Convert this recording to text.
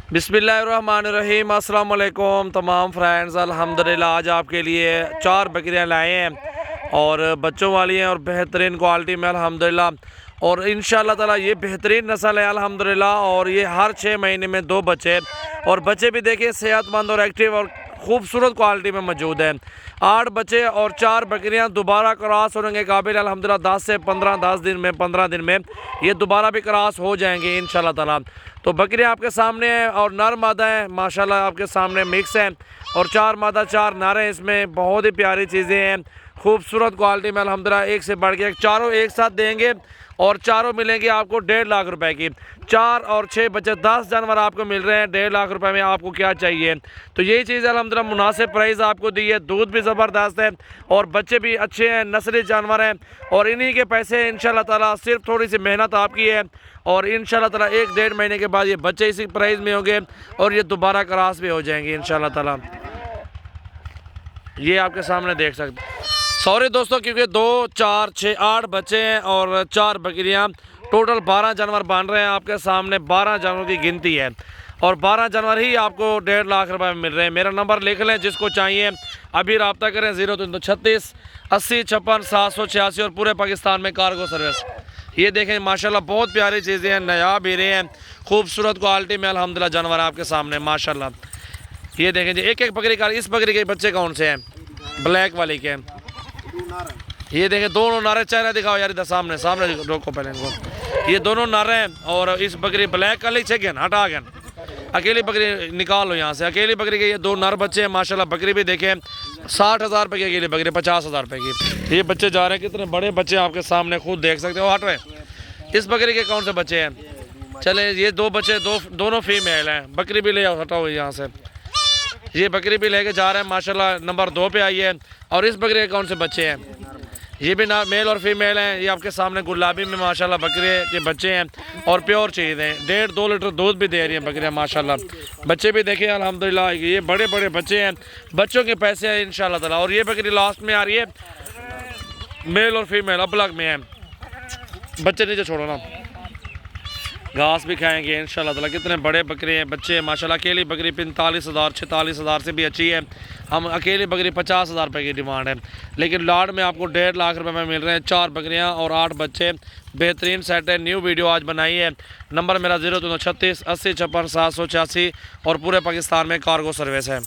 बिस्मिल्लाहिर्रहमानिर्रहीम। अस्सलाम वालेकुम तमाम फ्रेंड्स। अल्हम्दुलिल्लाह आज आपके लिए 4 बकरियां लाए हैं और बच्चों वाली हैं और बेहतरीन क्वालिटी में अल्हम्दुलिल्लाह। और इंशाअल्लाह ताला ये बेहतरीन नस्ल है अल्हम्दुलिल्लाह। और ये हर 6 महीने में 2 बच्चे और बच्चे भी देखिए सेहतमंद और एक्टिव और खूबसूरत क्वालिटी में मौजूद हैं। 8 बच्चे और 4 बकरियां दोबारा क्रॉस होने के काबिल अल्हम्दुलिल्लाह। 10 से 15 दिन में ये दोबारा भी क्रॉस हो जाएंगे इंशाअल्लाह ताला। तो बकरियां आपके सामने हैं और नर मादा है माशाल्लाह आपके सामने मिक्स है और 4 मादा 4 नर हैं। इसमें बहुत ही प्यारी चीज़ें हैं खूबसूरत क्वालिटी में अल्हम्दुलिल्लाह। एक से बढ़ के चारों एक साथ देंगे और चारों मिलेंगे आपको 1.5 लाख रुपए की। 4 और 6 बच्चे 10 जानवर आपको मिल रहे हैं 1.5 लाख रुपए में। आपको क्या चाहिए? तो यही चीज़ अल्हम्दुलिल्लाह मुनासिब प्राइस आपको दी है। दूध भी ज़बरदस्त है और बच्चे भी अच्छे हैं, नस्ली जानवर हैं और इन्हीं के पैसे इंशाल्लाह ताला। सिर्फ थोड़ी सी मेहनत आपकी है और इंशाल्लाह ताला 1-1.5 महीने के बाद ये बच्चे इसी प्राइस में होंगे और ये दोबारा क्रॉस भी हो जाएंगे इंशाल्लाह ताला। ये आपके सामने देख सकते हैं। सॉरी दोस्तों, क्योंकि 2, 4, 6, 8 बच्चे हैं और 4 बकरियां, टोटल 12 जानवर बन रहे हैं आपके सामने। 12 जानवरों की गिनती है और 12 जानवर ही आपको 1.5 लाख रुपए में मिल रहे हैं। मेरा नंबर लिख लें, जिसको चाहिए अभी रब्ता करें 0336 80 56 786 और पूरे पाकिस्तान में कार्गो सर्विस। ये देखें माशाल्लाह बहुत प्यारी चीज़ें हैं, नायाब हीरे हैं, खूबसूरत क्वालिटी में अल्हम्दुलिल्लाह जानवर आपके सामने माशाल्लाह। ये देखें जी एक एक बकरी का। इस बकरी के बच्चे कौन से हैं? ब्लैक वाली के। ये देखें दोनों नारे। चेहरा दिखाओ यार इधर सामने सामने रोको पहले इनको। ये दोनों नारे हैं और इस बकरी ब्लैक का लिख गए हटा गए। अकेली बकरी निकालो यहाँ से। अकेली बकरी के ये 2 नर बच्चे हैं माशाल्लाह। बकरी भी देखें 60,000 रुपये की अकेली बकरी, 50,000 रुपये की। ये बच्चे जा रहे हैं, कितने बड़े बच्चे आपके सामने खुद देख सकते हो। हट रहे। इस बकरी के कौन से बच्चे हैं? चले ये 2 बच्चे दोनों फीमेल हैं। बकरी भी ले आओ, हटाओ यहाँ से। ये बकरी भी लेके जा रहे हैं माशाल्लाह, नंबर 2 पे आई है। और इस बकरी के कौन से बच्चे हैं? ये भी ना मेल और फीमेल हैं। ये आपके सामने गुलाबी में माशाल्लाह बकरे के बच्चे हैं और प्योर चीज़ हैं। 1.5-2 लीटर दूध भी दे रही हैं बकरियां माशाल्लाह। बच्चे भी देखें अल्हम्दुलिल्लाह, ये बड़े बड़े बच्चे हैं, बच्चों के पैसे हैं इंशाल्लाह ताला। और ये बकरी लास्ट में आ रही है, मेल और फीमेल अलग में है। बच्चे नीचे छोड़ो ना, घास भी खाएंगे इंशाल्लाह ताला। कितने बड़े बकरे हैं, बच्चे हैं माशाल्लाह। अकेली बकरी 45,000 46,000 से भी अच्छी है। हम अकेली बकरी 50,000 रुपये की डिमांड है, लेकिन लाड में आपको 1.5 लाख रुपए में मिल रहे हैं। 4 बकरियां और 8 बच्चे, बेहतरीन सेट है। न्यू वीडियो आज बनाई है। नंबर मेरा 0336 80 56 786 और पूरे पाकिस्तान में कार्गो सर्विस है।